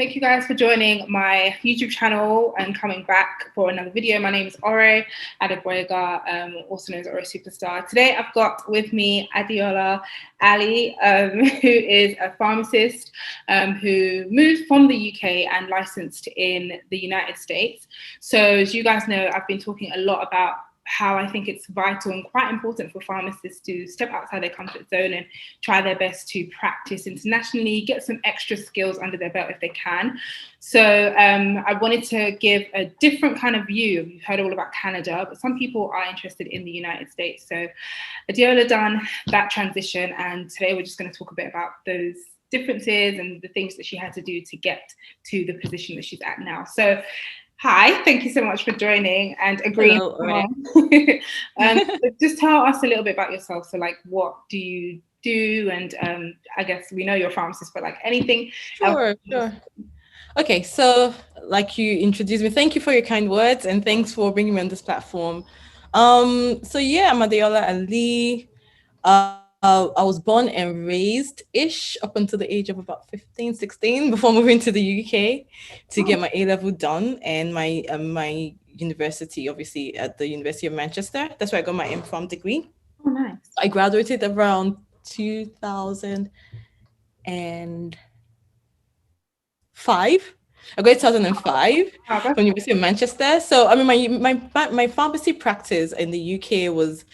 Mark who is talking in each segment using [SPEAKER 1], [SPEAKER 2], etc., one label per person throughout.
[SPEAKER 1] thank you guys for joining my YouTube channel and coming back for another video. My name is Ore Adeboyega, also known as Ore Supasta. Today I've got with me Adiola Ali, who is a pharmacist who moved from the UK and licensed in the United States. So as you guys know, I've been talking a lot about how I think it's vital and quite important for pharmacists to step outside their comfort zone and try their best to practice internationally, get some extra skills under their belt if they can. So I wanted to give a different kind of view. You've heard all about Canada, but some people are interested in the United States. So Adiola done that transition, and today we're just going to talk a bit about those differences and the things that she had to do to get to the position that she's at now. So hi, thank you so much for joining and agreeing.
[SPEAKER 2] Hello,
[SPEAKER 1] so just tell us a little bit about yourself. So like, what do you do? And I guess we know you're a pharmacist, but like anything else?
[SPEAKER 2] Sure. Okay, so like you introduced me, thank you for your kind words and thanks for bringing me on this platform. So yeah, I'm Adiola Ali. I was born and raised-ish up until the age of about 15, 16 before moving to the UK to get my A-level done and my university, obviously at the University of Manchester. That's where I got my MPharm degree.
[SPEAKER 1] Oh, nice.
[SPEAKER 2] I graduated around 2005. I graduated 2005 from University of Manchester. So I mean, my pharmacy practice in the UK was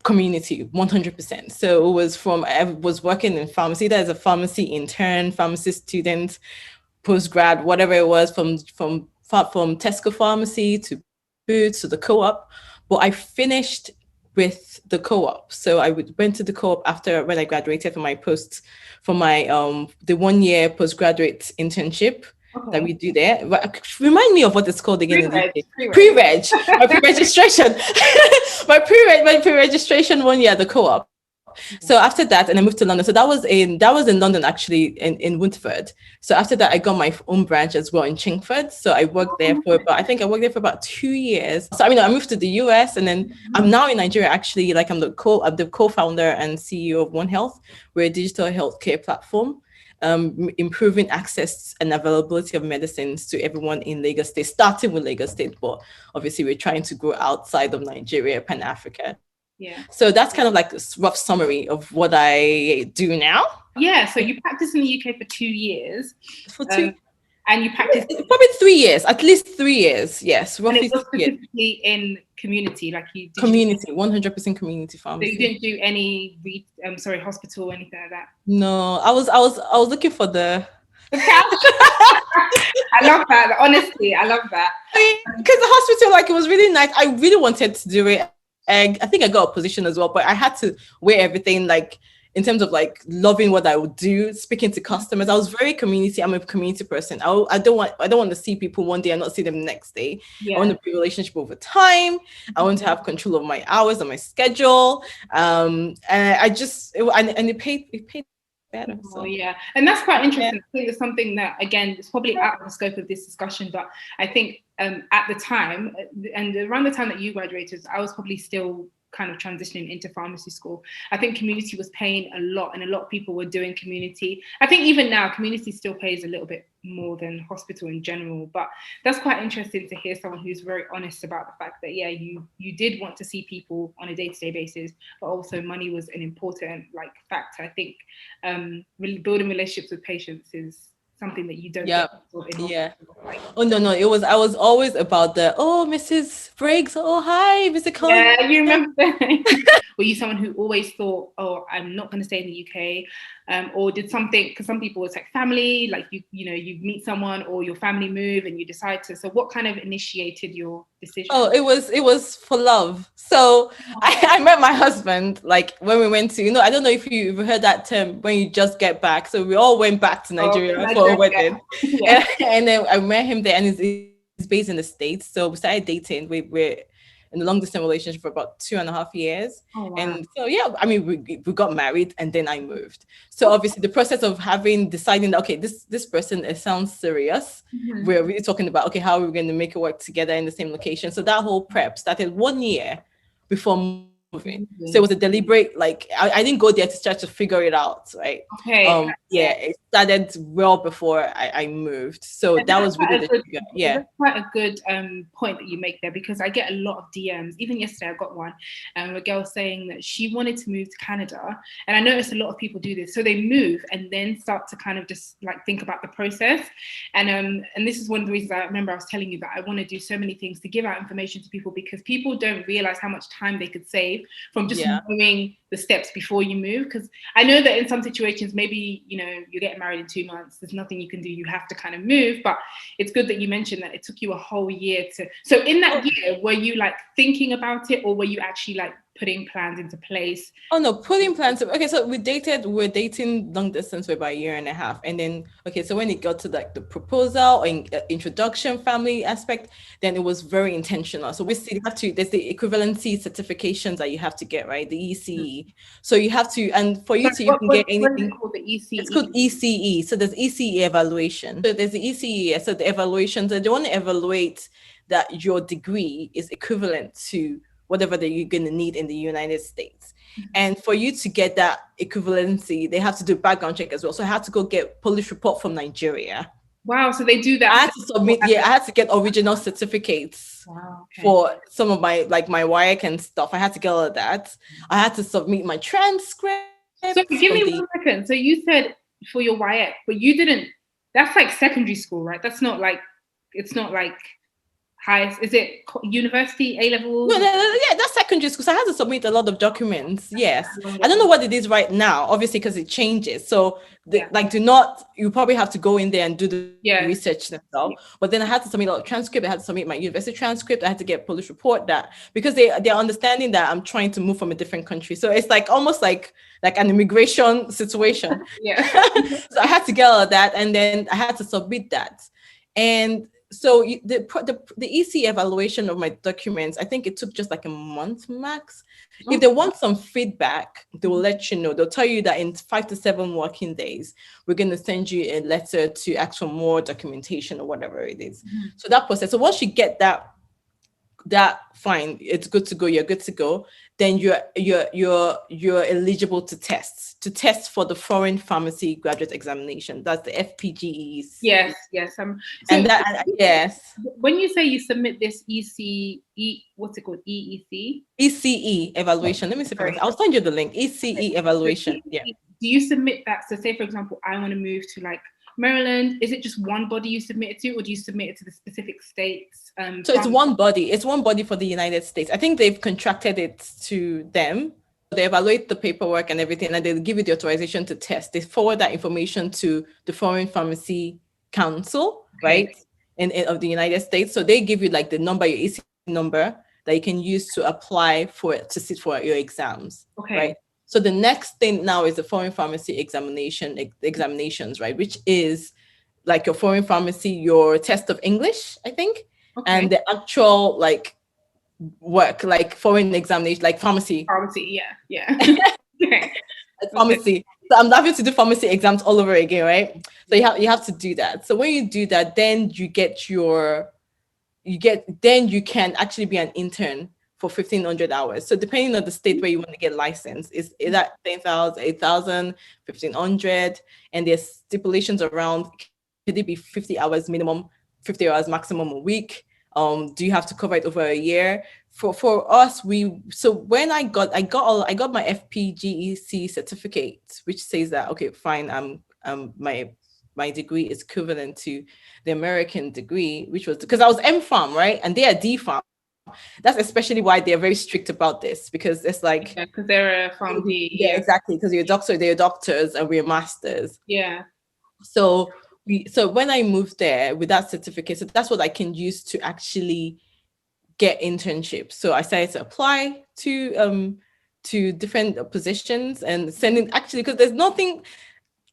[SPEAKER 2] community 100%. So it was I was working in pharmacy, that is a pharmacy intern, pharmacy student, postgrad, whatever it was, from Tesco pharmacy to Boots to the co-op. But I finished with the co-op. So I went to the co-op after when I graduated from my the 1 year postgraduate internship. Okay. That we do there. Remind me of what it's called again. Pre-reg. My pre-registration. my pre-registration 1 year at the co-op. So after that, and I moved to London. So that was in London, actually, in Winterford. So after that, I got my own branch as well in Chingford. So I worked there for about 2 years. So I moved to the US, and then I'm now in Nigeria. Actually, like I'm the co-founder and CEO of One Health. We're a digital healthcare platform. Improving access and availability of medicines to everyone in Lagos State, starting with Lagos State, but obviously we're trying to grow outside of Nigeria, Pan-Africa.
[SPEAKER 1] Yeah.
[SPEAKER 2] So that's kind of like a rough summary of what I do now.
[SPEAKER 1] Yeah. So you practiced in the UK for 2 years. And you practiced
[SPEAKER 2] probably 3 years, at least 3 years. Yes, roughly.
[SPEAKER 1] And it was specifically in community, like you.
[SPEAKER 2] 100% community pharmacy.
[SPEAKER 1] So you didn't do any hospital or anything like that.
[SPEAKER 2] No, I was looking for the.
[SPEAKER 1] I love that. Honestly, I love that.
[SPEAKER 2] Because the hospital, like, it was really nice. I really wanted to do it. And I think I got a position as well, but I had to weigh everything, like, in terms of like loving what I would do, speaking to customers. I was very community. I'm a community person. I don't want to see people one day and not see them the next day. Yeah. I want to build a relationship over time. I want to have control of my hours and my schedule. And it paid better. So.
[SPEAKER 1] Oh, yeah. And that's quite interesting. Yeah. I think it's something that, again, it's probably out of the scope of this discussion, but I think at the time, and around the time that you graduated, I was probably still kind of transitioning into pharmacy school. I think community was paying a lot, and a lot of people were doing community. I think even now, community still pays a little bit more than hospital in general, but that's quite interesting to hear someone who's very honest about the fact that, yeah, you did want to see people on a day-to-day basis, but also money was an important factor. I think building relationships with patients is something that you don't get.
[SPEAKER 2] Oh no, I was always about Mrs. Briggs, hi, Mr. Collins.
[SPEAKER 1] Yeah, you remember Were you someone who always thought, oh, I'm not going to stay in the UK? Or did something, because some people it's like family, like you meet someone or your family move and you decide to, so what kind of initiated your decision?
[SPEAKER 2] Oh, it was for love. So I met my husband like when we went to, I don't know if you've heard that term, when you just get back. So we all went back to Nigeria for a wedding. Yeah. And then I met him there, and he's based in the States. So we started dating. We're in a long distance relationship for about 2.5 years.
[SPEAKER 1] Oh, wow.
[SPEAKER 2] And so, we got married, and then I moved. So obviously the process of deciding that, okay, this person, it sounds serious. Mm-hmm. We're really talking about, okay, how are we going to make it work together in the same location? So that whole prep started 1 year before So it was a deliberate, like I didn't go there to start to figure it out, right?
[SPEAKER 1] Okay.
[SPEAKER 2] It started well before I moved. So that was really the trigger. Yeah.
[SPEAKER 1] That's quite a good point that you make there, because I get a lot of DMs. Even yesterday I got one, a girl saying that she wanted to move to Canada, and I noticed a lot of people do this. So they move and then start to kind of just like think about the process. And this is one of the reasons I remember I was telling you that I want to do so many things to give out information to people, because people don't realize how much time they could save from just knowing the steps before you move. Because I know that in some situations, maybe, you know, you're getting married in 2 months, there's nothing you can do, you have to kind of move. But it's good that you mentioned that it took you a whole year to. So in that year, were you like thinking about it, or were you actually like putting plans into place?
[SPEAKER 2] Oh no, putting plans. Okay, so we're dating long distance for about a year and a half, and then so when it got to like the proposal or introduction family aspect, then it was very intentional. So we still have to. There's the equivalency certifications that you have to get, right? The ECE. So you have to, and for you to even get anything,
[SPEAKER 1] called the ECE?
[SPEAKER 2] It's called ECE. So there's ECE evaluation. So there's the ECE. So the evaluations, they want to evaluate that your degree is equivalent to whatever that you're going to need in the United States. And for you to get that equivalency, they have to do background check as well. So I had to go get police report from Nigeria.
[SPEAKER 1] Wow, so they do that.
[SPEAKER 2] I had to submit, I had to get original certificates for some of my, like my WIAC and stuff. I had to get all of that. I had to submit my transcript.
[SPEAKER 1] So give me 1 second. So you said for your WIAC, but you didn't, that's like secondary school, right? That's not like, it's not like highest, is it university, A-level?
[SPEAKER 2] No, yeah, that's secondary school. So I had to submit a lot of documents. Yes. I don't know what it is right now, obviously, because it changes. So you probably have to go in there and do the research themselves. But then I had to submit a lot of transcript. I had to submit my university transcript. I had to get police report that, because they're understanding that I'm trying to move from a different country. So it's like almost like an immigration situation. So I had to get all of that, and then I had to submit that. And so the EC evaluation of my documents, I think it took just like a month max. If they want some feedback, they will let you know. They'll tell you that in 5 to 7 working days, we're going to send you a letter to ask for more documentation or whatever it is. So that process. So once you get that fine, it's good to go, you're good to go, then you're eligible to test for the foreign pharmacy graduate examination. That's the FPGEs.
[SPEAKER 1] Yes. When you say you submit this what's it called? EEC?
[SPEAKER 2] ECE evaluation. Let me see if I'll send you the link. ECE evaluation. Yeah.
[SPEAKER 1] Do you submit that? So say, for example, I want to move to like Maryland. Is it just one body you submit it to, or do you submit it to the specific states?
[SPEAKER 2] So it's one body. It's one body for the United States. I think they've contracted it to them. They evaluate the paperwork and everything, and they'll give you the authorization to test. They forward that information to the Foreign Pharmacy Council, right, of the United States. So they give you like the number, your EC number, that you can use to apply to sit for your exams, right? So the next thing now is the foreign pharmacy examinations, right? Which is like your foreign pharmacy, your test of English, I think, and the actual like work, like foreign examination, like pharmacy.
[SPEAKER 1] Pharmacy, yeah.
[SPEAKER 2] Pharmacy. So I'm having to do pharmacy exams all over again, right? So you have to do that. So when you do that, then you can actually be an intern for 1,500 hours. So depending on the state where you want to get licensed, is that 10,000, 8,000, 1,500, and there's stipulations around, could it be 50 hours minimum, 50 hours maximum a week? Do you have to cover it over a year? For us, when I got my FPGEC certificate, which says that, okay, fine, my degree is equivalent to the American degree, which was because I was M.Pharm, right? And they are D.Pharm. That's especially why they're very strict about this, because it's like,
[SPEAKER 1] because they're a Pharm D.
[SPEAKER 2] Yeah, exactly. Because you're a doctor, they're doctors, and we're masters.
[SPEAKER 1] Yeah.
[SPEAKER 2] So when I moved there with that certificate, so that's what I can use to actually get internships. So I started to apply to different positions and sending, actually, because there's nothing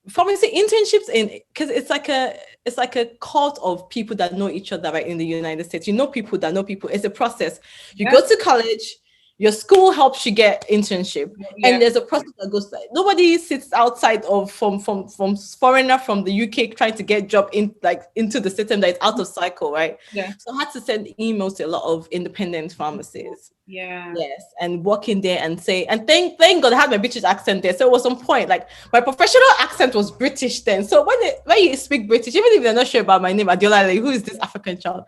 [SPEAKER 2] pharmacy internships because it's like a cult of people that know each other, right? In the United States, you know people that know people. It's a process. You go to college, Your school helps you get internship, and there's a process that goes. Nobody sits outside of from foreigner from the UK trying to get job into the system that is out of cycle, right?
[SPEAKER 1] Yeah.
[SPEAKER 2] So I had to send emails to a lot of independent pharmacies.
[SPEAKER 1] Yeah.
[SPEAKER 2] Yes, and walk in there and say, and thank God I had my British accent there, so it was on point. Like my professional accent was British then. So when you speak British, even if they're not sure about my name, Adiola, like, who is this African child?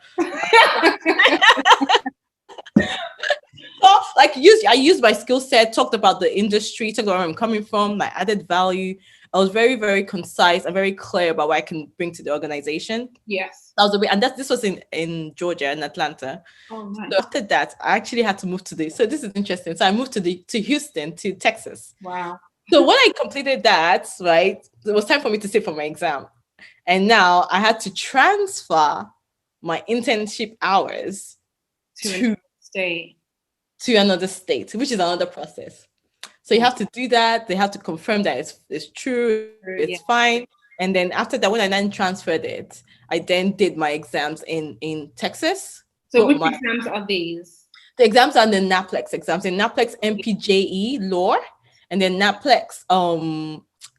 [SPEAKER 2] So like I used my skill set, talked about the industry, talked about where I'm coming from, my added value. I was very, very concise and very clear about what I can bring to the organization.
[SPEAKER 1] Yes.
[SPEAKER 2] That was the way, and this was in Georgia, in Atlanta.
[SPEAKER 1] Oh, nice.
[SPEAKER 2] So after that, I actually had to move to so this is interesting. So I moved to Houston, to Texas.
[SPEAKER 1] Wow.
[SPEAKER 2] So when I completed that, right, it was time for me to sit for my exam. And now I had to transfer my internship hours
[SPEAKER 1] to
[SPEAKER 2] another state, which is another process. So you have to do that. They have to confirm that it's true, it's fine. And then after that, when I then transferred it, I then did my exams in Texas.
[SPEAKER 1] So which exams are these?
[SPEAKER 2] The exams are the NAPLEX exams. In NAPLEX MPJE law, and then NAPLEX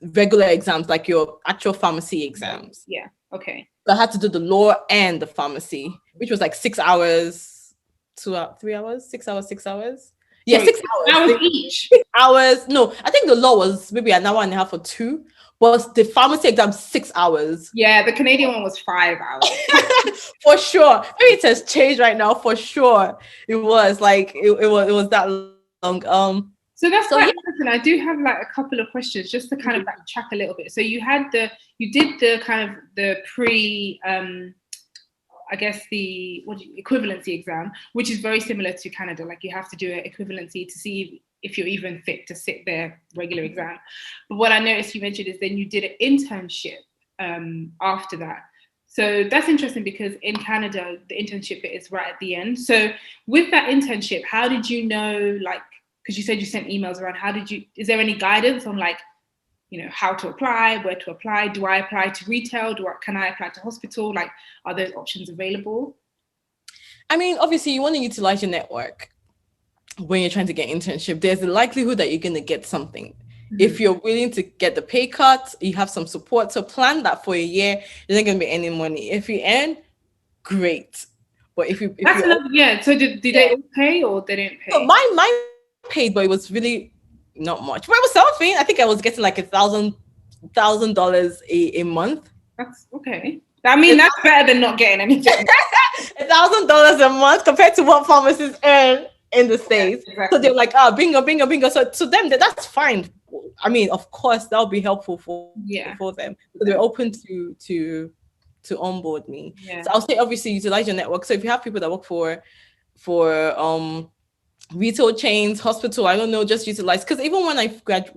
[SPEAKER 2] regular exams, like your actual pharmacy exams.
[SPEAKER 1] Yeah. Okay.
[SPEAKER 2] So I had to do the law and the pharmacy, which was like 6 hours, 3 hours, 6 hours, 6 hours. Yeah,
[SPEAKER 1] Sorry,
[SPEAKER 2] 6 hours.
[SPEAKER 1] Hours each.
[SPEAKER 2] 6 hours. No, I think the law was maybe an hour and a half or 2. But the pharmacy exam 6 hours.
[SPEAKER 1] Yeah, the Canadian one was 5 hours.
[SPEAKER 2] For sure. Maybe it has changed right now. For sure, it was like it was that long.
[SPEAKER 1] So that's quite interesting. I do have like a couple of questions just to kind of backtrack a little bit. So you did the kind of the pre I guess the equivalency exam, which is very similar to Canada. Like you have to do an equivalency to see if you're even fit to sit their regular exam. But what I noticed you mentioned is then you did an internship after that. So that's interesting because in Canada, the internship bit is right at the end. So with that internship, how did you know, like, because you said you sent emails around, is there any guidance on like, how to apply, where to apply? Do I apply to retail? Can I apply to hospital? Like, are those options available?
[SPEAKER 2] I mean, obviously you want to utilize your network when you're trying to get internship. There's a likelihood that you're going to get something. Mm-hmm. If you're willing to get the pay cut, you have some support. So plan that for a year. There's not going to be any money. If you earn, great. But if you
[SPEAKER 1] So did they all pay or they didn't pay?
[SPEAKER 2] So mine paid, but it was really not much. But it was something. I think I was getting like $1,000 a month.
[SPEAKER 1] That's okay. I mean, that's better than not getting anything.
[SPEAKER 2] $1,000 a month compared to what pharmacists earn in the States. Yeah, exactly. So they're like, bingo. So to them, that's fine. I mean, of course, that'll be helpful for them. So they're open to onboard me. Yeah. So I'll say, obviously, utilize your network. So if you have people that work for retail chains, hospital, I don't know, just utilize. Because even when I finished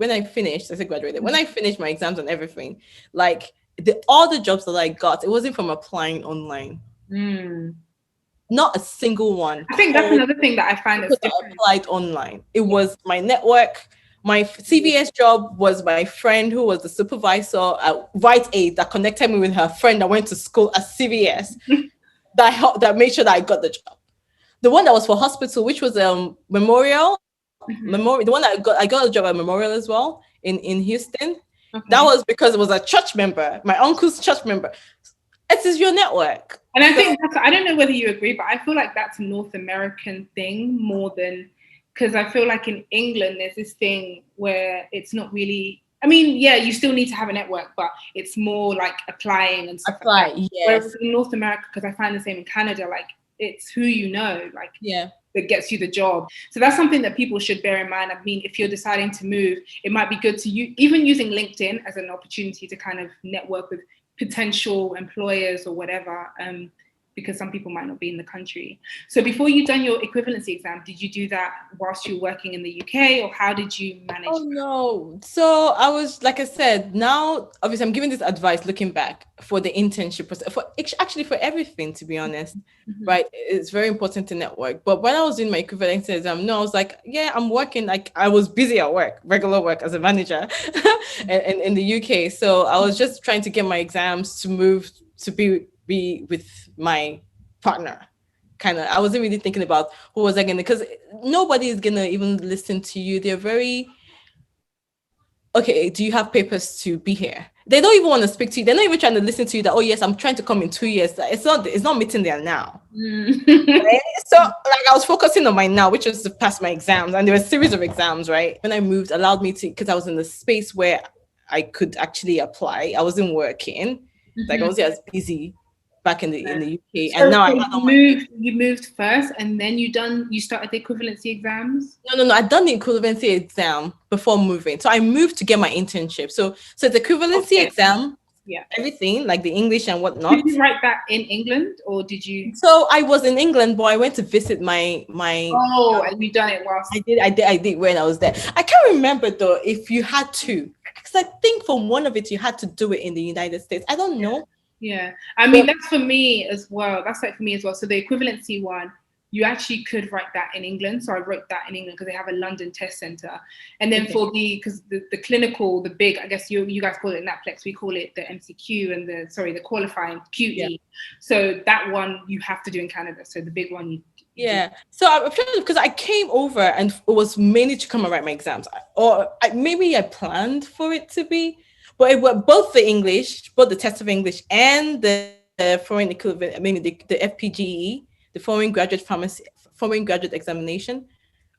[SPEAKER 2] my exams and everything, like all the jobs that I got, it wasn't from applying online. Not a single one.
[SPEAKER 1] I think that's another thing that I find that's different.
[SPEAKER 2] Applied online. It was my network. My CVS job was my friend who was the supervisor at Rite Aid that connected me with her friend that went to school at CVS that made sure that I got the job. The one that was for hospital, which was Memorial, the one that I got a job at Memorial as well in Houston. Okay. That was because it was a church member, my uncle's church member. It is your network.
[SPEAKER 1] And I think I don't know whether you agree, but I feel like that's a North American thing more than, because I feel like in England, there's this thing where it's not really, I mean, yeah, you still need to have a network, but it's more like applying and stuff like that. Yes. Whereas in North America, because I find the same in Canada, like it's who you know, like that gets you the job. So that's something that people should bear in mind. I mean, if you're deciding to move, it might be good to even using LinkedIn as an opportunity to kind of network with potential employers or whatever, because some people might not be in the country. So before you done your equivalency exam, did you do that whilst you were working in the UK, or how did you manage?
[SPEAKER 2] Oh no. So I was, like I said, now obviously I'm giving this advice looking back for the internship process, for everything, to be honest, right? It's very important to network. But when I was doing my equivalency exam, I was like, yeah, I'm working. Like I was busy at work, regular work as a manager in the UK. So I was just trying to get my exams to move to be with my partner I wasn't really thinking about who was I gonna, because nobody is gonna even listen to you. They're very, okay, do you have papers to be here? They don't even want to speak to you. They're not even trying to listen to you that, oh yes, I'm trying to come in 2 years. It's not meeting there now. Right? So like I was focusing on my now, which was to pass my exams, and there were a series of exams, right? When I moved, allowed me to, because I was in the space where I could actually apply. I wasn't working, like I wasn't as busy back in the UK, and now I had all my papers.
[SPEAKER 1] You moved first, and then you started the equivalency exams.
[SPEAKER 2] No. I'd done the equivalency exam before moving. So I moved to get my internship. So the equivalency exam, everything like the English and whatnot.
[SPEAKER 1] Did you write that in England, or did you?
[SPEAKER 2] So I was in England, but I went to visit my.
[SPEAKER 1] Oh, and you done it whilst
[SPEAKER 2] I did when I was there. I can't remember though if you had to, because I think from one of it you had to do it in the United States. I don't know.
[SPEAKER 1] Yeah, I mean that's for me as well. That's like for me as well. So the equivalency one, you actually could write that in England. So I wrote that in England because they have a London test center. And then for because the clinical, the big, I guess you guys call it NAPLEX, we call it the MCQ and the qualifying QE. Yeah. So that one you have to do in Canada. So the big one
[SPEAKER 2] So I'm trying, because I came over and it was mainly to come and write my exams, or maybe I planned for it to be, but it was both the test of English and the foreign equivalent. I mean the FPGE, the foreign graduate examination.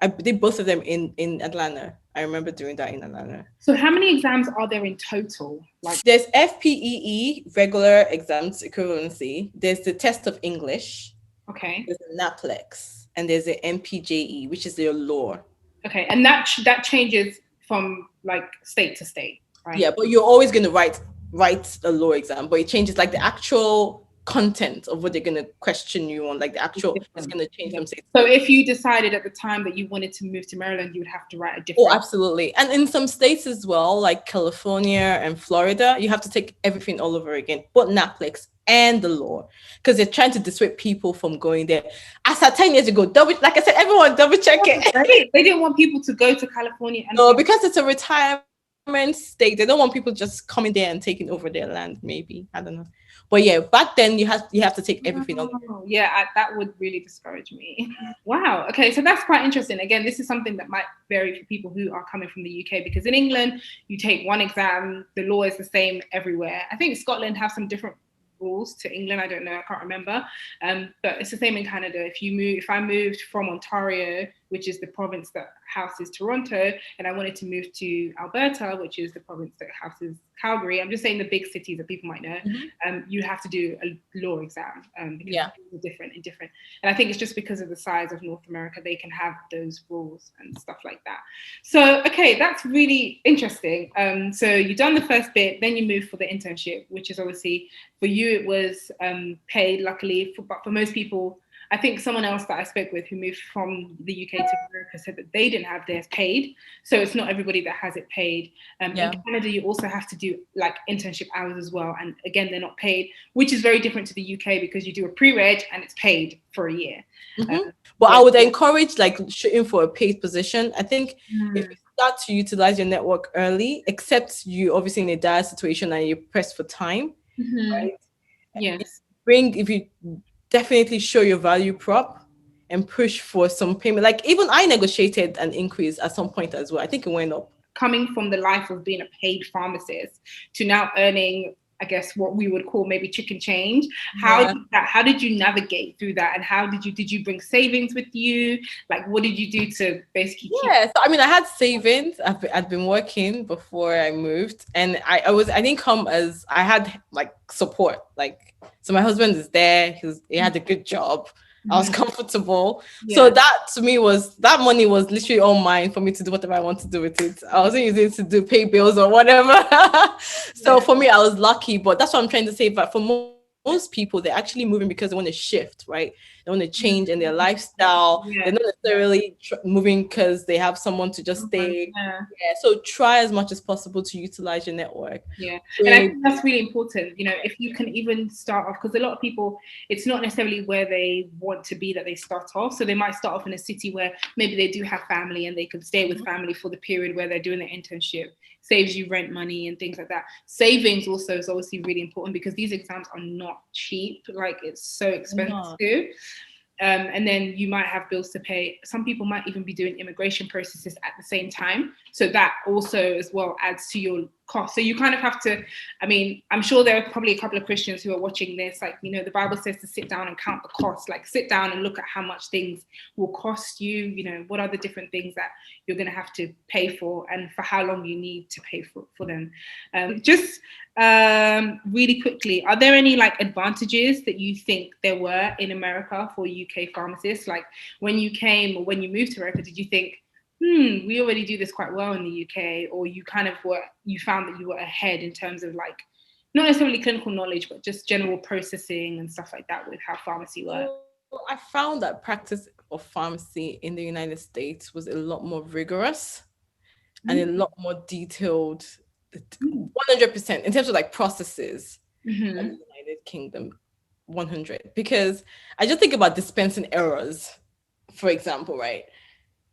[SPEAKER 2] I did both of them in Atlanta. I remember doing that in Atlanta.
[SPEAKER 1] So how many exams are there in total? Like
[SPEAKER 2] there's FPEE, regular exams equivalency. There's the test of English.
[SPEAKER 1] Okay.
[SPEAKER 2] There's a NAPLEX, and there's the MPJE, which is your law.
[SPEAKER 1] Okay, and that changes from like state to state, right?
[SPEAKER 2] Yeah, but you're always going to write a law exam, but it changes like the actual content of what they're going to question you on, like the actual is going to change from state.
[SPEAKER 1] So if you decided at the time that you wanted to move to Maryland, you would have to write a different.
[SPEAKER 2] Oh, absolutely. And in some states as well, like California and Florida, you have to take everything all over again, but NAPLEX and the law, because they're trying to dissuade people from going there. As at 10 years ago, like I said, everyone double check it.
[SPEAKER 1] They didn't want people to go to California.
[SPEAKER 2] No, because it's a retirement state. They don't want people just coming there and taking over their land. Maybe, I don't know. But yeah, back then you have to take everything on.
[SPEAKER 1] Yeah, that would really discourage me. Wow. Okay, so that's quite interesting. Again, this is something that might vary for people who are coming from the UK, because in England you take one exam. The law is the same everywhere. I think Scotland have some different rules to England. I don't know. I can't remember. But it's the same in Canada. If I moved from Ontario, which is the province that houses Toronto, and I wanted to move to Alberta, which is the province that houses Calgary, I'm just saying the big cities that people might know, you have to do a law exam because it's different. And I think it's just because of the size of North America, they can have those rules and stuff like that. So, okay, that's really interesting. So you've done the first bit, then you moved for the internship, which is obviously, for you, it was paid, luckily, but for most people, I think someone else that I spoke with who moved from the UK to America said that they didn't have theirs paid. So it's not everybody that has it paid. In Canada, you also have to do like internship hours as well. And again, they're not paid, which is very different to the UK, because you do a pre-reg and it's paid for a year.
[SPEAKER 2] But I would encourage like shooting for a paid position. I think if you start to utilize your network early, except you obviously in a dire situation and you're pressed for time, right?
[SPEAKER 1] Yes.
[SPEAKER 2] If you definitely show your value prop and push for some payment. Like even I negotiated an increase at some point as well. I think it went up.
[SPEAKER 1] Coming from the life of being a paid pharmacist to now earning, I guess, what we would call maybe chicken change. How did you navigate through that? And did you bring savings with you? Like, what did you do to basically keep?
[SPEAKER 2] So I mean, I had savings. I'd been working before I moved, and I didn't come as, I had like support. Like, so my husband is there. He had a good job. I was comfortable. So that to me that money was literally all mine for me to do whatever I want to do with it. I wasn't using it to pay bills or whatever. So for me, I was lucky, but that's what I'm trying to say. But for most people, they're actually moving because they want to shift, right? They want to change in their lifestyle. They're not necessarily moving because they have someone to just stay. So try as much as possible to utilize your network.
[SPEAKER 1] And I think that's really important. You know, if you can even start off, because a lot of people, it's not necessarily where they want to be that they start off. So they might start off in a city where maybe they do have family and they can stay with family for the period where they're doing their internship. Saves you rent money and things like that. Savings also is obviously really important, because these exams are not cheap. Like, it's so expensive. And then you might have bills to pay. Some people might even be doing immigration processes at the same time. So that also as well adds to your cost. So you kind of have to, I mean, I'm sure there are probably a couple of Christians who are watching this, like, you know, the Bible says to sit down and count the cost, like sit down and look at how much things will cost you, you know, what are the different things that you're going to have to pay for and for how long you need to pay for them. Really quickly, are there any like advantages that you think there were in America for UK pharmacists? Like when you came or when you moved to America, did you think, we already do this quite well in the UK, or you kind of you found that you were ahead in terms of like, not necessarily clinical knowledge, but just general processing and stuff like that with how pharmacy works?
[SPEAKER 2] So I found that practice of pharmacy in the United States was a lot more rigorous and a lot more detailed, 100% in terms of like processes in the United Kingdom, 100. Because I just think about dispensing errors, for example, right?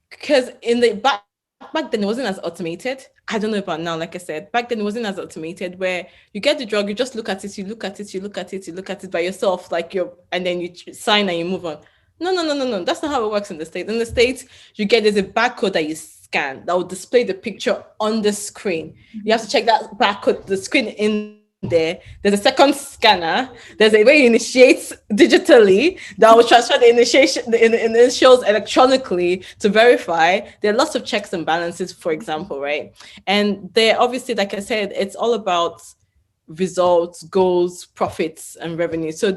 [SPEAKER 2] Because in the back then it wasn't as automated. I don't know about now. Like I said, back then it wasn't as automated, where you get the drug, you just look at it, you look at it, you look at it, you look at it by yourself, like and then you sign and you move on. No. That's not how it works in the States. In the States, you get, there's a barcode that you scan that will display the picture on the screen. You have to check that barcode, the screen in there. There's a second scanner. There's a way you initiate digitally that will transfer the initials electronically to verify. There are lots of checks and balances, for example, right? And they're obviously, like I said, it's all about results, goals, profits, and revenue. So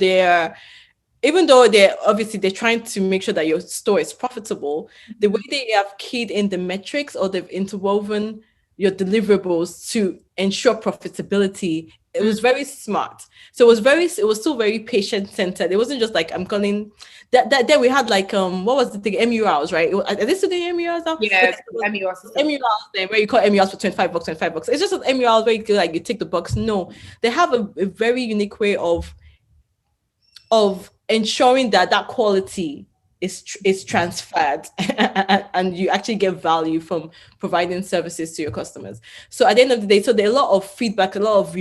[SPEAKER 2] even though they're trying to make sure that your store is profitable, the way they have keyed in the metrics, or they've interwoven your deliverables to ensure profitability, it was very smart. So it was still very patient centered. It wasn't just like, I'm calling that day we had like what was the thing, MURs, right? Are they still the MURs now?
[SPEAKER 1] Yeah, MURs
[SPEAKER 2] there, where you call MURs for $25. It's just an MURs where you tick the box. No, they have a very unique way of ensuring that quality is transferred and you actually get value from providing services to your customers. So at the end of the day, so there are a lot of feedback, a lot of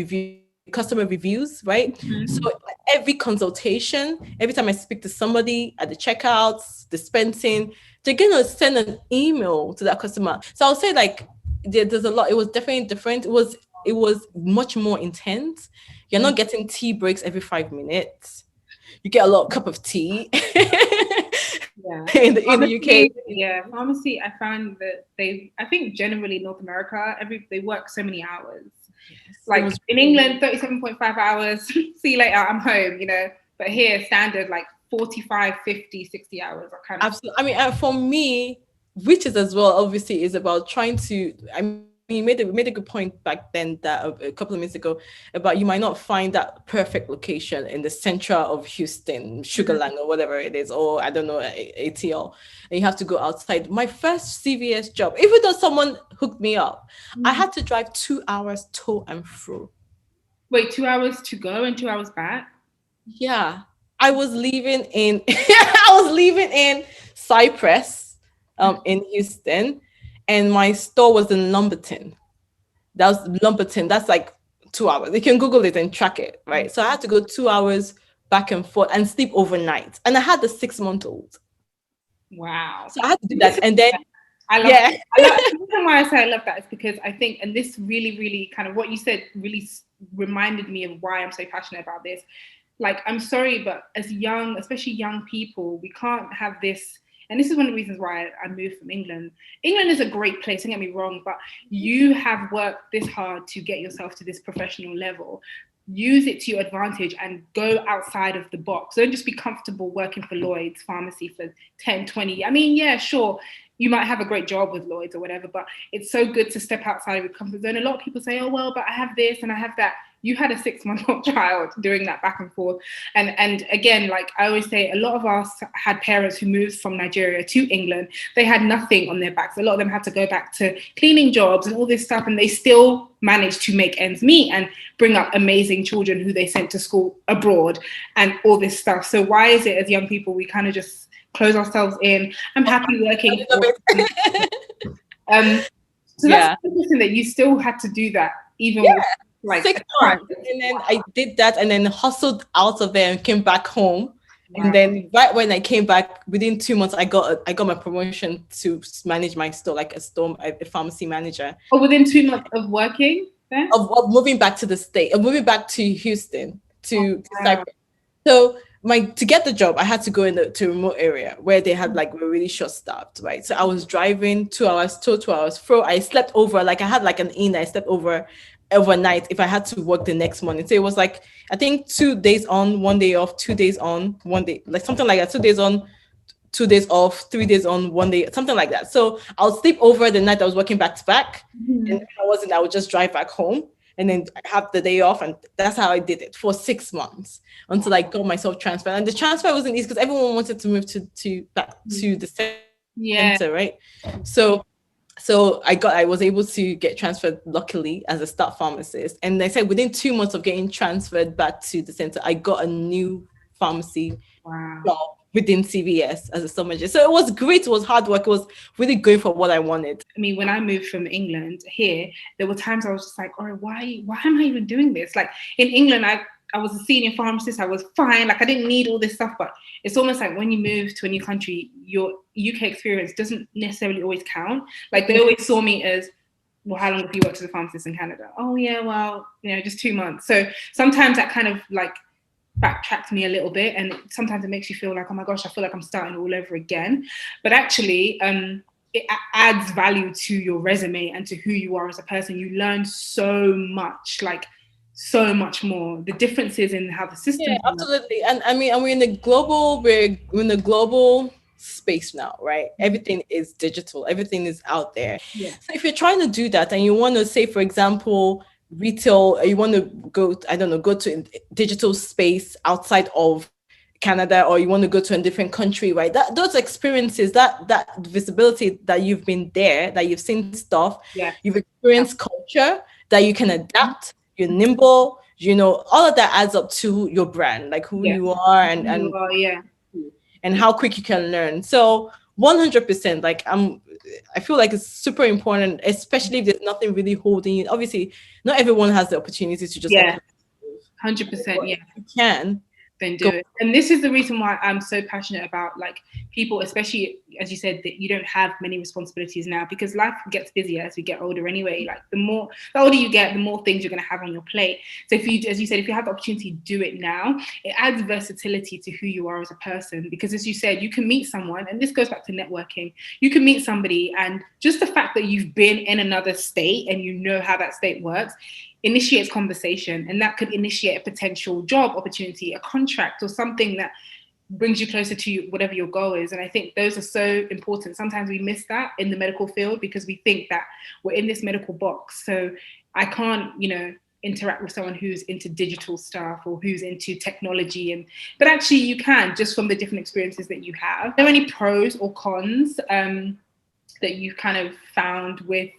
[SPEAKER 2] customer reviews, right? So every consultation, every time I speak to somebody at the checkouts, dispensing, they're going to send an email to that customer. So I'll say like there's a lot. It was definitely different. It was much more intense. You're not getting tea breaks every 5 minutes. You get a lot of cup of tea. in the UK.
[SPEAKER 1] Yeah, pharmacy, I found that I think generally North America, they work so many hours. Yes, like in England, 37.5 hours, see you later, I'm home, you know. But here, standard, like 45, 50, 60 hours are kind of...
[SPEAKER 2] Absolutely. I mean, for me, riches as well, obviously, is about trying to... I mean, you made a good point back then, that a couple of minutes ago, about you might not find that perfect location in the center of Houston, Sugarland, or whatever it is, or I don't know, ATL, and you have to go outside. My first CVS job, even though someone hooked me up, I had to drive 2 hours to and fro.
[SPEAKER 1] Wait, 2 hours to go and 2 hours back?
[SPEAKER 2] Yeah, I was leaving in Cypress, in Houston. And my store was in Lumberton. That's like 2 hours. You can Google it and track it, right? So I had to go 2 hours back and forth and sleep overnight. And I had a 6-month-old.
[SPEAKER 1] Wow.
[SPEAKER 2] So I had to do that. And then
[SPEAKER 1] the reason why I say I love that is because I think, and this really, really kind of what you said really reminded me of why I'm so passionate about this. Like, I'm sorry, but especially young people, we can't have this. And this is one of the reasons why I moved from England. England is a great place, don't get me wrong, but you have worked this hard to get yourself to this professional level. Use it to your advantage and go outside of the box. Don't just be comfortable working for Lloyd's pharmacy for 10, 20. I mean, yeah, sure, you might have a great job with Lloyd's or whatever, but it's so good to step outside of your comfort zone. A lot of people say, oh, well, but I have this and I have that. You had a 6-month-old child doing that back and forth. And again, like I always say, a lot of us had parents who moved from Nigeria to England. They had nothing on their backs. A lot of them had to go back to cleaning jobs and all this stuff. And they still managed to make ends meet and bring up amazing children who they sent to school abroad and all this stuff. So why is it as young people, we kind of just close ourselves in? I'm happy working. So that's interesting that you still had to do that, even with like
[SPEAKER 2] 6 months. And then I did that and then hustled out of there and came back home And then right when I came back, within 2 months, I got my promotion to manage my store, like a pharmacy manager.
[SPEAKER 1] Oh, within 2 months of working there?
[SPEAKER 2] Of moving back to the state, of moving back to Houston, to
[SPEAKER 1] Wow.
[SPEAKER 2] Cyprus. So to get the job, I had to go to a remote area where they had were really short staffed, right? So I was driving 2 hours, 2 hours fro. I slept over, like I had like an inn. I slept over overnight if I had to work the next morning. So it was like, I think 2 days on, 1 day off, 2 days on, 1 day, like something like that. 2 days on, 2 days off, 3 days on, 1 day, something like that. So I'll sleep over the night I was working back to back. And if I wasn't, I would just drive back home and then have the day off. And that's how I did it for 6 months until I got myself transferred. And the transfer wasn't easy because everyone wanted to move back to the center, right? So I was able to get transferred, luckily, as a staff pharmacist. And I said within 2 months of getting transferred back to the center, I got a new pharmacy job within CVS as a store manager. So it was great. It was hard work. It was really going for what I wanted.
[SPEAKER 1] I mean, when I moved from England here, there were times I was just like, all right, why am I even doing this? Like in England, I was a senior pharmacist. I was fine. Like I didn't need all this stuff, but it's almost like when you move to a new country, your UK experience doesn't necessarily always count. Like they always saw me as, well, how long have you worked as a pharmacist in Canada? Oh yeah, well, just 2 months. So sometimes that kind of like backtracked me a little bit, and sometimes it makes you feel like, oh my gosh, I feel like I'm starting all over again. But actually, it adds value to your resume and to who you are as a person. You learn so much, like so much more. The differences in how the system.
[SPEAKER 2] Yeah, absolutely. And I mean, and we're in the global space now, right? Everything is digital. Everything is out there.
[SPEAKER 1] Yeah.
[SPEAKER 2] So if you're trying to do that and you want to say, for example, retail, you want to go to digital space outside of Canada, or you want to go to a different country, right? Those experiences, that visibility that you've been there, that you've seen stuff, you've experienced culture, that you can adapt, you're nimble, all of that adds up to your brand, like who you are and how quick you can learn. So 100%, like I feel like it's super important, especially if there's nothing really holding you. Obviously, not everyone has the opportunity to just
[SPEAKER 1] 100%. Yeah,
[SPEAKER 2] you can.
[SPEAKER 1] Then do it. And this is the reason why I'm so passionate about like people, especially as you said, that you don't have many responsibilities now, because life gets busier as we get older anyway. Like the older you get, the more things you're going to have on your plate. So if you, as you said, if you have the opportunity to do it now, it adds versatility to who you are as a person. Because as you said, you can meet someone, and this goes back to networking. You can meet somebody, and just the fact that you've been in another state and you know how that state works initiates conversation, and that could initiate a potential job opportunity, a contract, or something that brings you closer to whatever your goal is. And I think those are so important. Sometimes we miss that in the medical field because we think that we're in this medical box. So I can't, interact with someone who's into digital stuff or who's into technology. But actually you can, just from the different experiences that you have. Are there any pros or cons that you've kind of found with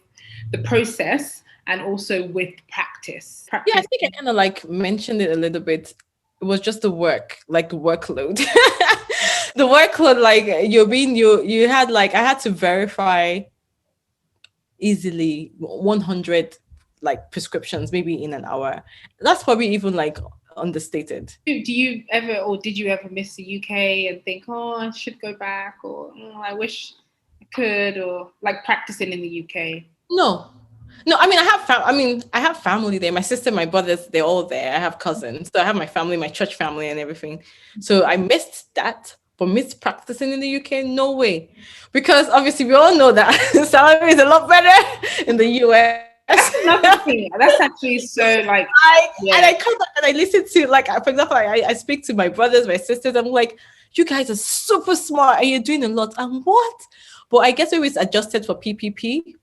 [SPEAKER 1] the process and also with practice?
[SPEAKER 2] Yeah, I think I kind of like mentioned it a little bit. It was just the workload. The workload, like you had like, I had to verify easily 100 like prescriptions maybe in an hour. That's probably even like understated.
[SPEAKER 1] Do you ever, or did you ever miss the UK and think, oh, I should go back, or I wish I could, or like practicing in the UK?
[SPEAKER 2] No, I mean, I have family there. My sister, my brothers, they're all there. I have cousins. So I have my family, my church family and everything. So I missed that, but missed practicing in the UK? No way. Because obviously we all know that salary is a lot better in the US.
[SPEAKER 1] That's another thing. That's actually so like...
[SPEAKER 2] And I come back and I listen to, like, for example, I speak to my brothers, my sisters. I'm like, you guys are super smart and you're doing a lot. And what? But I guess maybe it's adjusted for PPP.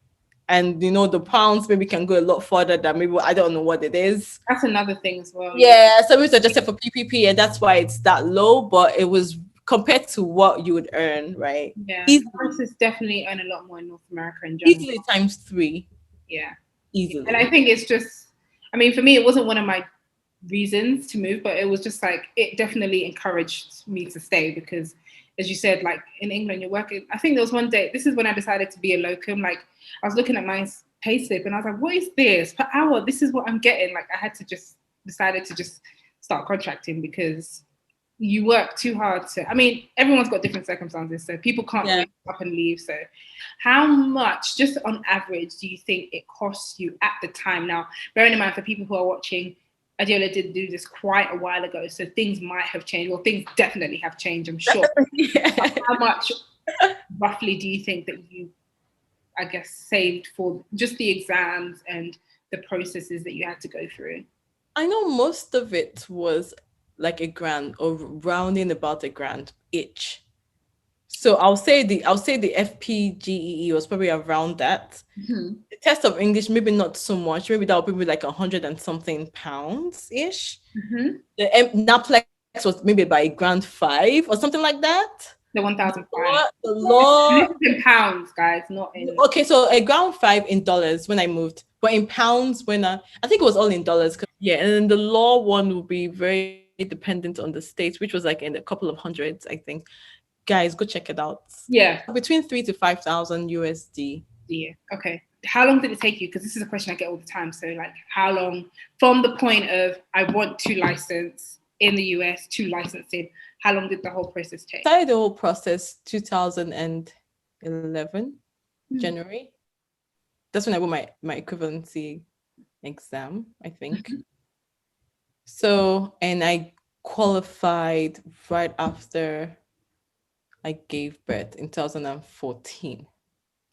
[SPEAKER 2] And the pounds maybe can go a lot further than maybe, I don't know what it is.
[SPEAKER 1] That's another thing as well.
[SPEAKER 2] Yeah, so it's adjusted for PPP, and that's why it's that low. But it was compared to what you would earn, right?
[SPEAKER 1] Yeah, pharmacists definitely earn a lot more in North America in general.
[SPEAKER 2] Easily times 3.
[SPEAKER 1] Yeah,
[SPEAKER 2] easily.
[SPEAKER 1] And I think it's just, I mean, for me, it wasn't one of my reasons to move, but it was just like, it definitely encouraged me to stay because, as you said, like in England, you're working. I think there was one day, this is when I decided to be a locum. Like I was looking at my pay slip and I was like, what is this per hour? This is what I'm getting. Like I had to decided to just start contracting because, you work too hard to, I mean, everyone's got different circumstances, so people can't always up and leave. So how much, just on average, do you think it costs you at the time? Now, bearing in mind for people who are watching, Adiola did do this quite a while ago, so things might have changed. Well, things definitely have changed, I'm sure. How much roughly do you think that you, I guess, saved for just the exams and the processes that you had to go through?
[SPEAKER 2] I know most of it was like $1,000 or rounding about $1,000 each. So I'll say the FPGEE was probably around that.
[SPEAKER 1] Mm-hmm.
[SPEAKER 2] The test of English, maybe not so much. Maybe that would be like 100 and something pounds ish.
[SPEAKER 1] Mm-hmm.
[SPEAKER 2] The NAPLEX was maybe about $1,500 or something like that.
[SPEAKER 1] The 1,500.
[SPEAKER 2] The law.
[SPEAKER 1] This is in pounds, guys, not in.
[SPEAKER 2] Okay, so $1,500 in dollars when I moved, but in pounds when I think it was all in dollars. Yeah, and then the law one will be very dependent on the states, which was like in a couple of hundreds, I think. Guys, go check it out.
[SPEAKER 1] Yeah,
[SPEAKER 2] between 3,000 to 5,000 USD.
[SPEAKER 1] Yeah. Okay. How long did it take you? Because this is a question I get all the time. So, like, how long from the point of I want to license in the US to licensing? How long did the whole process take?
[SPEAKER 2] Started the whole process 2011 January. That's when I got my equivalency exam, I think. So, and I qualified right after I gave birth in 2014.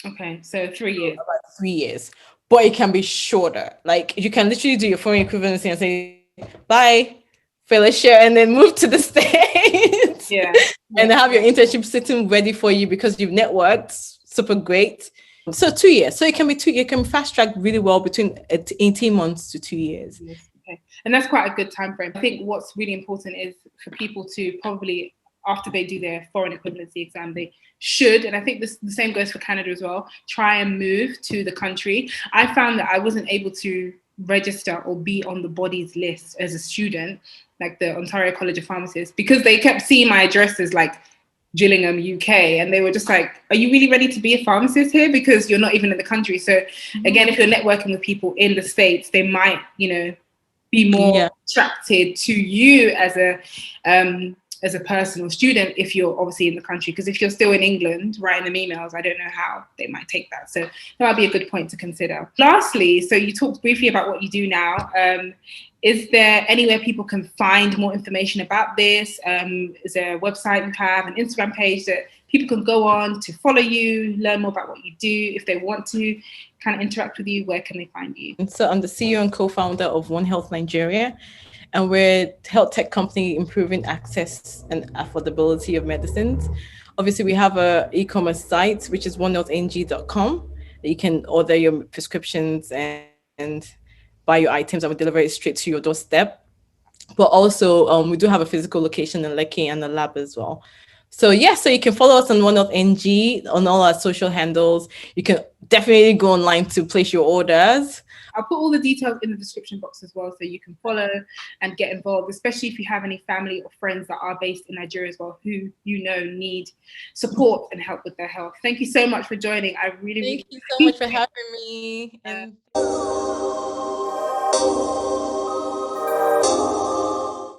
[SPEAKER 1] Okay, so 3 years.
[SPEAKER 2] So about 3 years. But it can be shorter. Like you can literally do your foreign equivalency and say, bye, Felicia, and then move to the States.
[SPEAKER 1] Yeah.
[SPEAKER 2] And have your internship sitting ready for you because you've networked. Super great. So 2 years. So it can be you can fast track really well between 18 months to 2 years.
[SPEAKER 1] Yes. Okay. And that's quite a good time frame. I think what's really important is for people to probably, after they do their foreign equivalency exam, they should, and I think the same goes for Canada as well, try and move to the country. I found that I wasn't able to register or be on the body's list as a student, like the Ontario College of Pharmacists, because they kept seeing my address as like Gillingham, UK, and they were just like, are you really ready to be a pharmacist here? Because you're not even in the country. So again, if you're networking with people in the States, they might, be more attracted to you as a person or student if you're obviously in the country. Because if you're still in England writing them emails, I don't know how they might take that. So that might be a good point to consider. Lastly, so you talked briefly about what you do now. Is there anywhere people can find more information about this? Is there a website you have, an Instagram page that people can go on to follow you, learn more about what you do? If they want to kind of interact with you, where can they find you?
[SPEAKER 2] And so I'm the CEO and co-founder of One Health Nigeria, and we're a health tech company improving access and affordability of medicines. Obviously, we have a e-commerce site, which is onehealthng.com, that you can order your prescriptions and buy your items, and we deliver it straight to your doorstep. But also, we do have a physical location in Lekki and a lab as well. So so you can follow us on One Health NG on all our social handles. You can definitely go online to place your orders.
[SPEAKER 1] I'll put all the details in the description box as well, so you can follow and get involved, especially if you have any family or friends that are based in Nigeria as well, who need support and help with their health. Thank you so much for joining. I really,
[SPEAKER 2] Thank you so much for having me. And